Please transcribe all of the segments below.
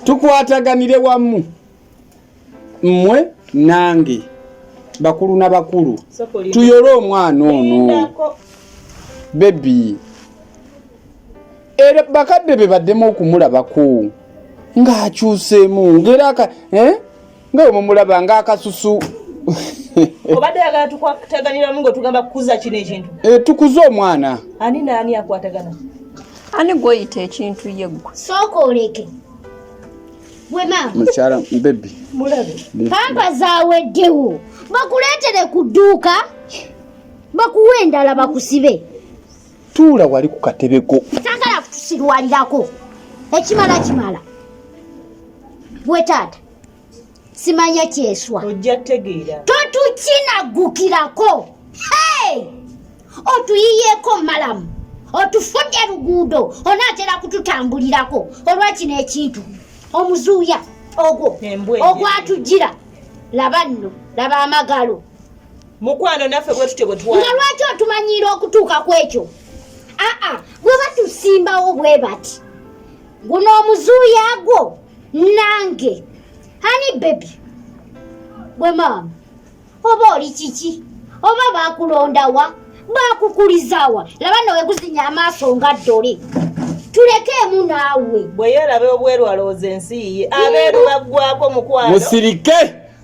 Tukwataganire wamu mmwe nange bakulu na bakulu tuyole omwana ono bebi era bakadde be baddemu okumulabako ng'akyuseemu ng'era nga omulaba ng'akasusu obadde yagala tukwataganiramu ng'otugamba kukuza kino ekintu tukuze omwana ani naani akwatagana ani gw'oyita ekintu ye gwe sooka oleke gwe maama mukyala bebi mulabe pampa zaaweddewo bakuleetere ku dduuka bakuwa endala bakusibe tuula wali ku katebeko tagala kutusirwalirako ekimala kimala gwe taata simanya kyeswa ojja tegeera totukinagukirako otuyiyeeko malamu otufudde luguudo onaatera kututambulirako olwakino ekintu omuzuuya ogwo ogwatugira laba nno laba amagalo mukwano naffe bwe tutyo bwe tuwala nga lwaki otumanyiira okutuuka ku ekyo bwe batusimbawo bwe bati guno omuzuuya gwo nange ani bebi bwe maama oba oli kiki oba bakulondawa bakukulizawa laba nowe guzinya amaaso nga ddole tulekeemu naawe bwe yeerabe obweru alowooza ensi ye abeeru baggwako mukwano musirike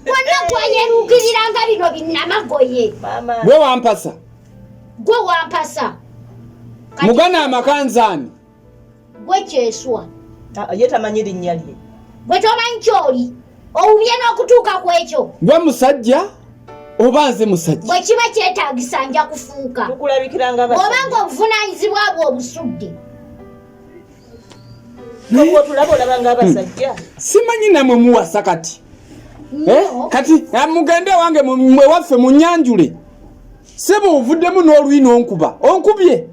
wonna gwayeruukiriranga bino binnamagoye gwe wampasa gwe wampasa mugana amakanzaani gwe kyeswa ye tamanyi linnya lye gwe tomanyi kyoli owubye n'okutuuka ku ekyo gwe musajja oba nze musajja bwe kiba kyetaagisa nja kufuuka tukulabikiranga oba ng'obuvunaanyizibwa bwe obusudde otulaba olaba ng'abasajja simanyi namwe muwasa kati kati mugende wange mwe waffe munyanjule sebo ovuddemu n'olwina onkubye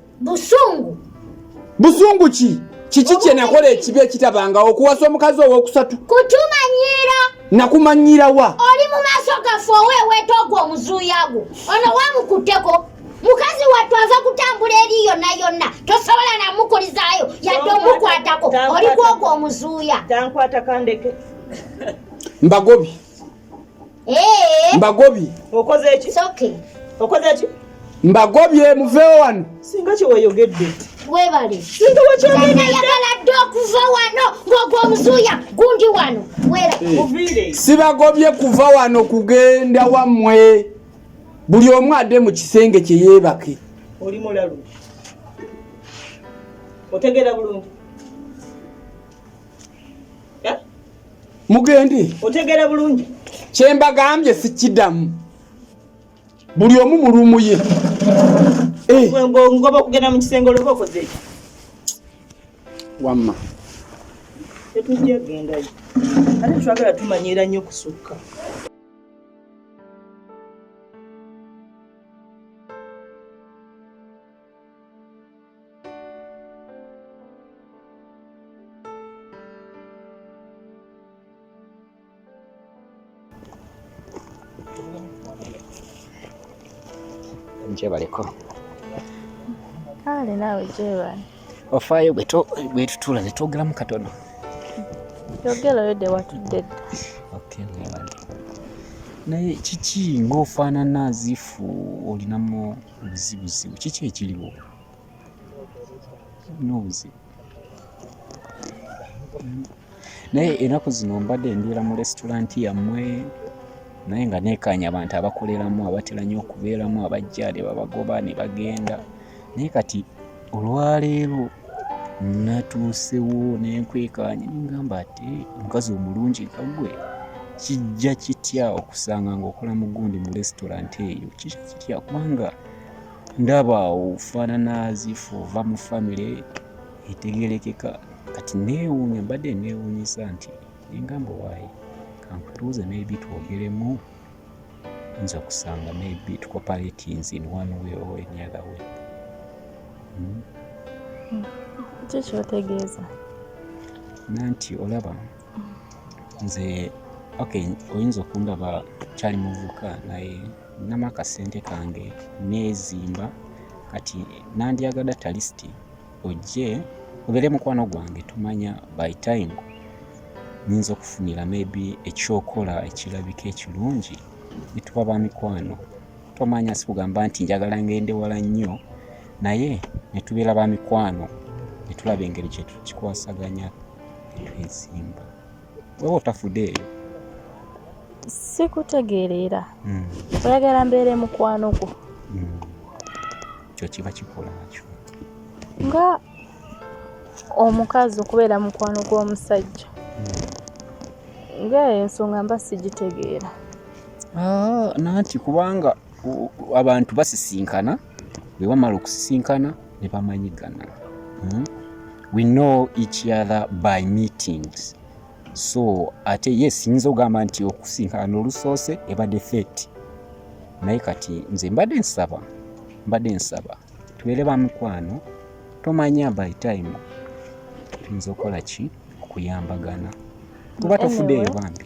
busungu ki kiki kye nakola ekibi ekitabanga okuwasa omukazi ow'okusatu kutumanyiira nakumanyiira wa oli mu maaso gaffe oweeweeta ogwo omuzuuya gwo ono wamukutteko mukazi wattu ava kutambula eri yonna yonna tosobola namukulizaayo yadde omukwatako oli kwogwo omuzuuya tankwata kandeke mbagobi mbagobi okoze eki okoze eki mbagobye muveewo wano singa kiweyogedde webale singa wakyayagala dde okuva wano ng'ogwo omuzuuya gundi wano muviire sibagobye kuva wano kugenda wammwe buli omu adde mu kisenge kye yeebake oli mulalu otegeera bulungi mugende otegeera bulungi kyembagambye sikiddamu buli omu mulumu ye ngoba okugenda mu kisenge olwoba okoze eki wamma tetujja gendayo ate twagala tumanyiira nnyo kusukka Njebaleko. Kale nawe jeba. Ofaayo bwetutula netwogeramu katono. Yogera yodde watudde. Okay, well. Naye kiki ng'ofaanana azifu olinamu obuzibuzibu kiki ekiriwo? N'obuzibu. Naye ennaku zino mbadde ndiira mu restaurant yammwe naye nga neekaanya abantu abakoleramu abatera nnyo okubeeramu abajja ne babagoba ne bagenda. Naye kati olwaleero natuusewo ne nkwekaanya ne ngamba ate omukazi omulungi nga ggwe kijja kitya okusanga ng'okola mu gundi mu restaurant eyo kijja kitya kubanga ndaba ofaanana azifu ova mu famire etegerekeka kati neewuunya mbadde neewuunyisa nti engamba waayi kankutuuze maybe twogeremu nza kusanga maybe tucoparations in one way or any other way. Kiki otegeeza? Nanti olaba nze okay oyinza okundaba kyali muvuka naye nama akasente kange neezimba kati nandyagadde talisti ojje obeere mukwano gwange tumanya by time nyinza okufunira maybe ekyokola ekirabika ekirungi nituba ba mikwano tomanya sikugamba nti njagala ngende wala nnyo naye netubeera ba mikwano netulaba engeri gye tukikwasaganya netwezimba wewe otafudde eyo sikutegeerera oyagala mbeere mukwano gwo kyo kiba kikola nakyo nga omukazi okubeera mukwano gw'omusajja ngaeyo ensonga mba sigitegeera. Nanti kubanga abantu basisinkana bwe bamala okusisinkana ne bamanyigana. We know each other by meetings. So ate yes nzo gamba nti okusinkana olusoose ebadde fete naye kati nze mbadde nsaba tubeere ba mukwano tomanya by time tuyinza okukola ki okuyambagana kuba tofuddeeyo bambi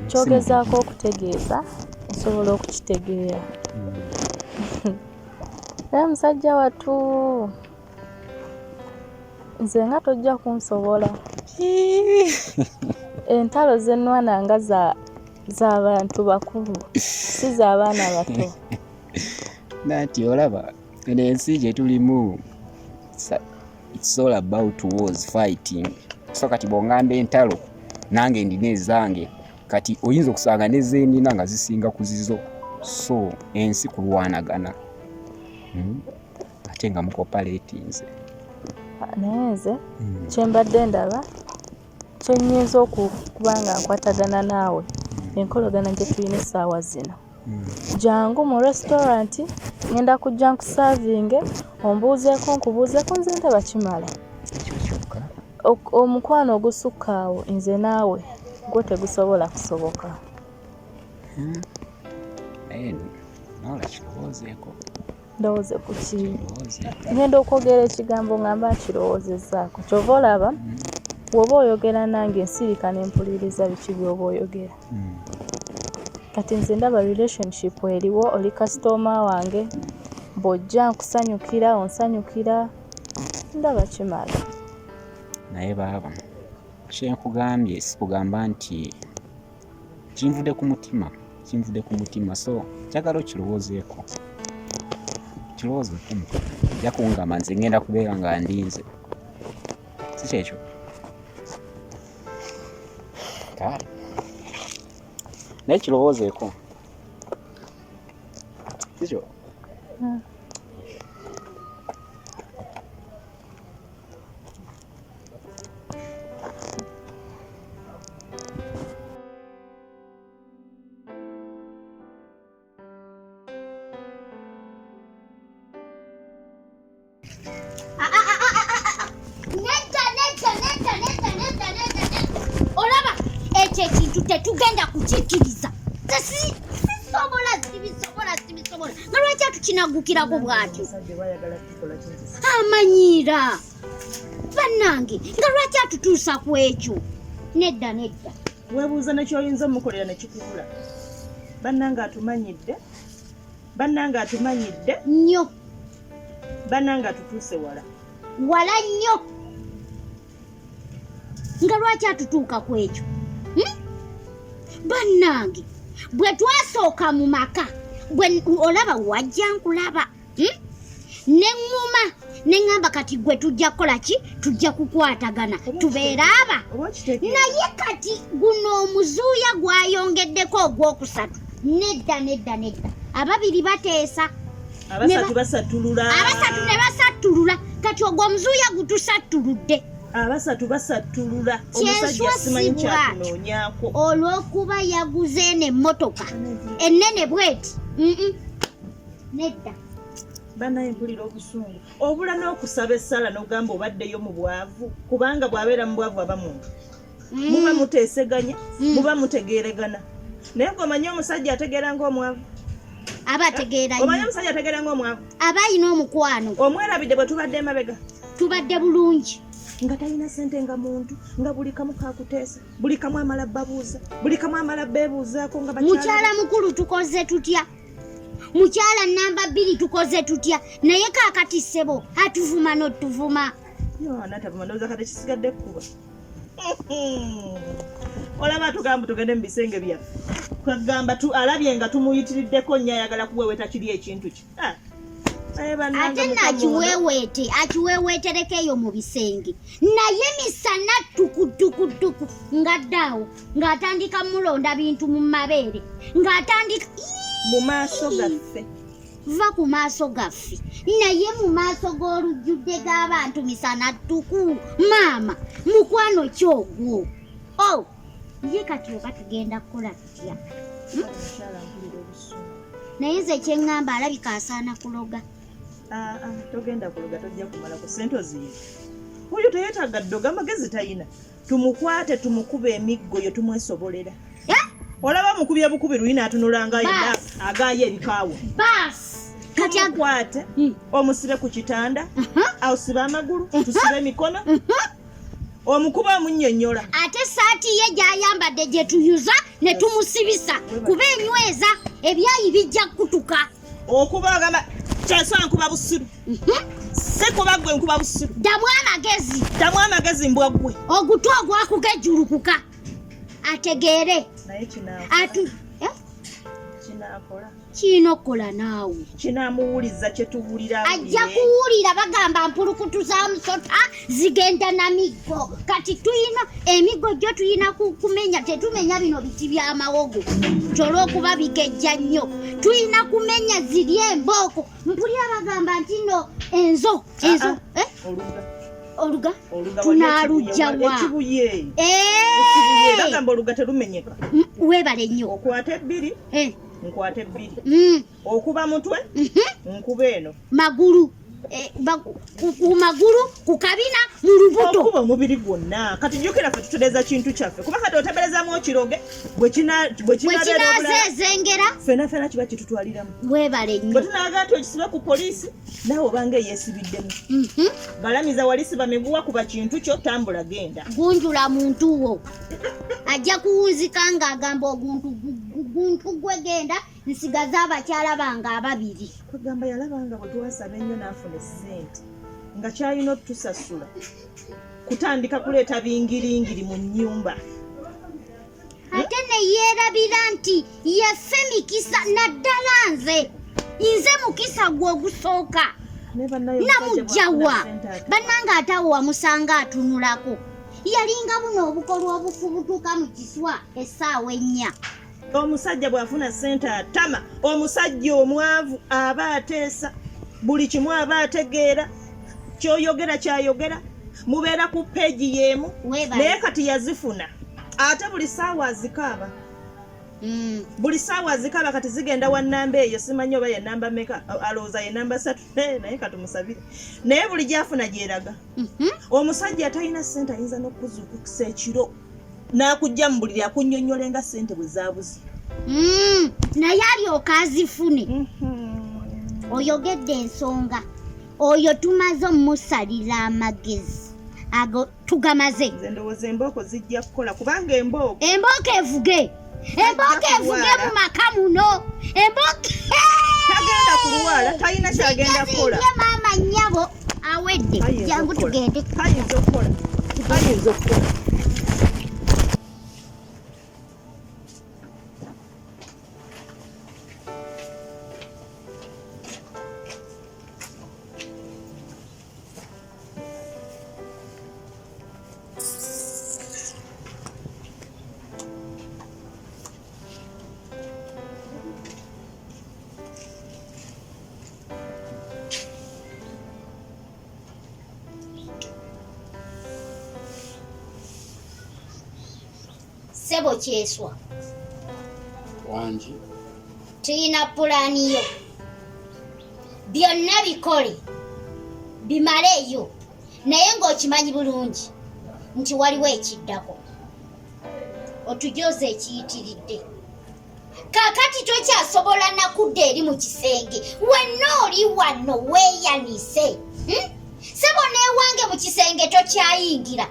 kyogezaako okutegeeza osobola okukitegeera. Era musajja watu nze nga tojja kunsobola entalo z'ennwana nga z'abantu bakulu si z'abaana bato. Nanti olaba ensi gye tulimu it's all about wars fighting. So kati bongamba entalo nange ndina ezange kati oyinza okusanga nezendina nga zisinga ku zizo so ensi kulwanagana ate nga mukoparatinze naye nze kyembadde ndaba kyenyinza okubanga nkwatagana naawe enkolagana gye tulina essaawa zino jangu mu restaurant ngenda kujja nkusavinge ombuuzeeko nkubuuzeeko nze ndaba kimala omukwano ogusukka awo nze naawe gwo tegusobola kusoboka. Naola kirowoozeeko ndowooze ku ki ngenda okwogera ekigambo ngamba nkirowoozezaako kyova olaba bw'oba oyogera nange nsirika nempuliriza biki byoba oyogera. Kati nze ndaba relationship eriwo oli kasitoma wange bw'ojja nkusanyukira onsanyukira ndaba kimala. Naye baaba kyenkugambye sikugamba nti kinvudde ku mutima so njagala okirowoozeeko ojja kungamba nze ngenda kubeera nga ndinze si kyekyo kale naye kirowoozeeko sikyo olaba ekyo ekintu tetugenda kukikkiriza sibisobola nga lwaki atukinagukirako bwatyo amanyiira bannange nga lwaki atutuusa ku ekyo nedda weebuuza nekyoyinza omukolera nekikubula bannanga atumanyidde nnyo bannanga atutuuse wala nnyo nga lwaki atutuuka ku ekyo bannange bwe twasooka mu maka bwe olaba wajja nkulaba ne ŋŋuma ne ŋŋamba kati gwe tujja kukola ki tujja kukwatagana tubeera aba naye kati guno omuzuuya gwayongeddeko ogwokusatu nedda ababiri bateesa abasatu ne basattulula kati ogwo omuzuuya gutusattuludde abasatu basattulula omusajja simanyi kyakunoonyaako olw'okuba yaguze n'emmotoka ennene bweti nedda banaye mpulira obusungu obula n'okusaba essala n'ogamba obaddeyo mu bwavu kubanga bw'abeera mu bwavu aba muntu muba muteeseganya muba mutegeeregana naye ng'omanyi omusajja ategeera ng'omwavu aba ategeera omanyi omusajja ategeera ng'omwavu aba ayina omukwano omwerabidde bwe tubadde emabega tubadde bulungi nga talina ssente nga muntu nga buli kamu kakuteesa buli kamu amala babuuza buli kamu amala beebuuzaako nga mukyala mukulu tukoze tutya mukyala namba 2 tukoze tutya naye kaakati ssebo atuvuma n'otuvuma anatavuma ndowooza kati kisigadde kuba olaba tugamba tugende mu bisenge byaffe kagamba alabye nga tumuyitiriddeko nnyo ayagala kuweeweta kiri ekintu ki ate nakiweeweete akiweeweetereko eyo mu bisenge naye misana tukutukutuku ngaddaawo ng'atandika mulonda bintu mu mabeere ng'atandika mu maaso gaffe va ku maaso gaffe naye mu maaso g'olujjudde g'abantu misana tuku maama mukwano kyogwo ye kati oba tugenda kukola tutya naye nze kyeŋŋamba alabika asaana kuloga togenda kuloga tojja kumala ku ssente oziyiza oyo teyeetaaga ddoga amagezi talina tumukwate tumukuba emiggo yo tumwesobolera olaba mukubye bukubi luyina atunulanga yena agaayo ebikaawo kati akwate omusibe ku kitanda awusibe amagulu tusibe emikono omukuba omunnyonnyola ate saati ye gy'ayambadde gye tuyuza ne tumusibisa kuba enyweza ebyayi bijja kutuka okuba agamba kyasobola nkuba busiru si kuba gwe nkuba busiru ddamu amagezi mbwaggwe ogutu ogwakugejjulukuka ategeere naye kiina okukola naawe kinaamuwuliza kyetuwulira ajja kuwulira bagamba mpulukutu za musota zigenda na miggo kati tuyina emiggo gyo tuyina kumenya tetumenya bino biti by'amawogo kyolw'okuba bigejja nnyo tuyina kumenya ziri embooko mpulira bagamba nti no enzo oluga tunaalugjawa ekibuye bagamba oluga terumenyeka weebale nnyo okwata ebbiri nkwata ebbiri okuba mutwe nkuba eno magulu ku magulu ku kabina mu lubuto okuba omubiri gwonna kati jjukira ffe tutereeza kintu kyaffe kuba kati oteberezamu okiroge bwe kinaazeezengera fena kiba kitutwaliramu weebale nnyo bwe tunaaga nti okisibe ku poliisi naawe obanga eyeesibiddemu balamiza walisiba miguwa kuba kintu kyo tambula genda gunjula muntu wo ajja kuwunzika ng'agamba oguntu gwe genda nsigaza abakyala bange ababiri kugamba yalabanga bwe tuwasaba ennyo n'afuna ssente nga kyalina otusasula kutandika kuleeta bingiringiri mu nnyumba ate ne yeerabira nti yaffe mikisa naddala nze mukisa gwe ogusooka namugjawa bannanga ate awo wamusanga atunulako yalinga buno obukolwa obufubutuka mu kiswa essaawa 4 omusajja bw'afuna ssente atama omusajja omwavu aba ateesa buli kimu aba ategeera kyoyogera kyayogera mubeera ku peegi y'emu naye kati yazifuna ate buli ssaawa azikaaba buli ssaawa azikaaba kati zigenda wa nnamba eyo simanyi oba ye nnamba meka alowooza ye nnamba 3 naye katumusabire naye buli gy'afuna gyeraga omusajja atalina ssente ayinza n'okuzuukusa ekiro n'akujja mu buliri akunnyonnyola nga ssente bwe zaabuze naye alyoka azifune oyogedde ensonga oyo tumaze omusalira amagezi ago tugamaze nze ndowooza embooko zijja kukola kubanga embooko evuge Emboka evuge mu maka muno. Emboka tagenda kulwala talina kyagenda kukola. Mama nnyabo awedde jangu tugende. Tayinza okukola. Sebo kyeswa. Wangi. Tuyina pulaani yo. Byonna bikole. Bimaleeyo. Naye ng'okimanyi bulungi nti waliwo ekiddako. Otujoze ekiyitiridde. Kaakati tokyasobola nakudda eri mu kisenge. Wenna oli wano weeyanise. Sebo n'ewange mu kisenge tokyayingira.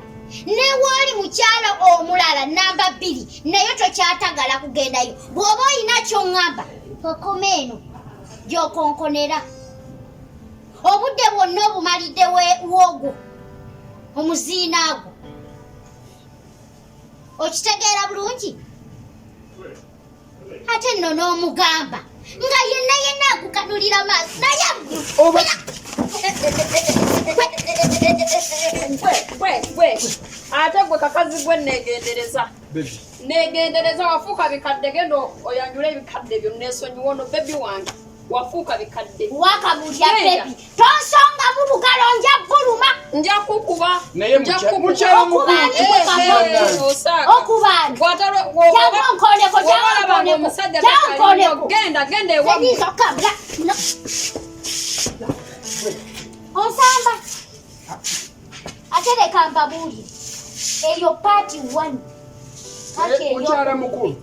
Newaali mukyala omulala namba 2 naye tokyatagala kugendayo. Bw'oba olina ky'oŋŋamba okoma eno gy'okonkonera. Obudde bwonna obumalidde w'ogwo omuziina gwo. Okitegeera bulungi? Ate nno n'omugamba nga yenna akukanulira maaso naye ate gwe kakazi gwe negendereza wafuuka bikadde genda oyanjula ebikadde byo nesonyiwa ono bebi wange wafuuka bikadde wakamulya bebi tonsonga mu lugalo nja buluma nja kukuba genda ewamu onsamba ate leka mbabuulire eyo paati 1 Mukyala mukulu.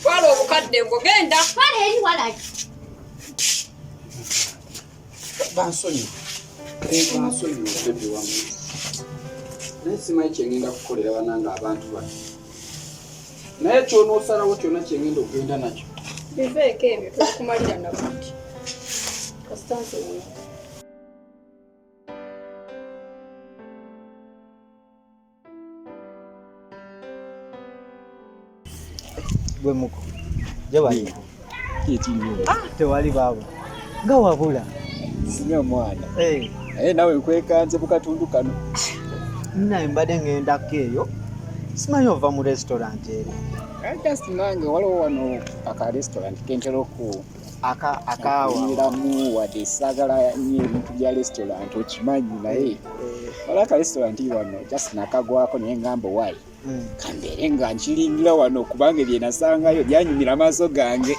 twala obukadde bwo genda twala eri walali Bansonyi bebi wamu. Naye simanyi kyengenda kukolera bananga abantu bano. Naye kyonoosalawo kyonna kyengenda okugenda nakyo. biveeko ebyo tokumalira nabuti kasitanse mwe gwe muko jabali tewali baba nga wabula Singa mwana. nawe nkwekanze mu katundu kano. naye mbadde ngendako eyo simanyi ova mu restaurant eri. Just nange waliwo wano aka restaurant kentera akawamu wadde saagala nnyo ebintu bya restaurant okimanyi naye waliwo aka restaurant wano just nakagwako naye ngamba wayi kambeere nga nkiringira wano kubanga byenasangayo byanyumira amaaso gange.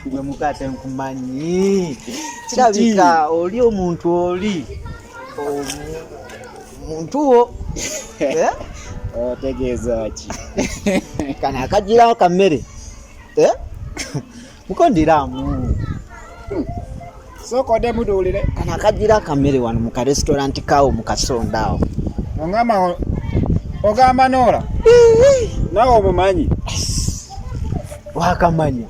Gwe mukate nkumanyi kirabika oli omuntu oli omuntu wo otegeeza ki kana akagirawo kammere mukondiramu sooka odde muduulire kana akagira akammere wano mu ka restaurant kawo mu kasonda awo ongamba ogamba Noora nawe omumanyi wakamanya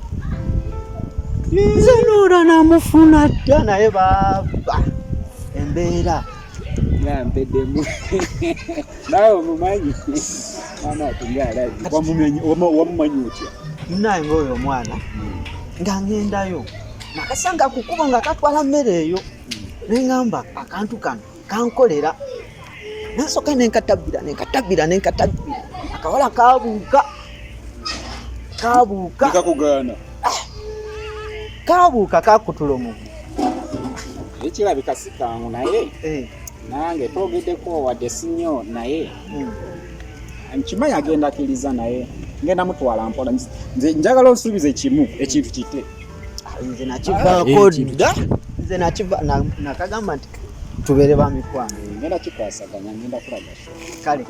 nze Noora namufuna dda naye baba embeera yampeddemu nawe omumanyi mwana atungalabi wamumanyi otya naye ngaoyo omwana nga ngendayo nakasanga kukuba nga katwala mmere eyo neŋŋamba akantu kano kankolera nasoka nenkatabira akawala kabuuka kakutula omugu ekirabika sikangu naye nange twogeddeko wadde sinyo naye nkimanyi agenda akkiriza naye ngenda mutwala mpola nze njagala onsuubiza ekintu kite nze nakivaako dda nze nakagamba nti tubeere bamikwano ngenda kikwasaganya ngenda kulaga kale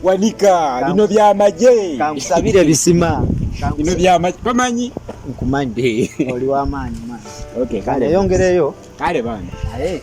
wanika bino byamagye kankusabire bisima bino byamagye bamanyi nkumanyi oli w'amaanyi okay kale yongereyo kale bana aye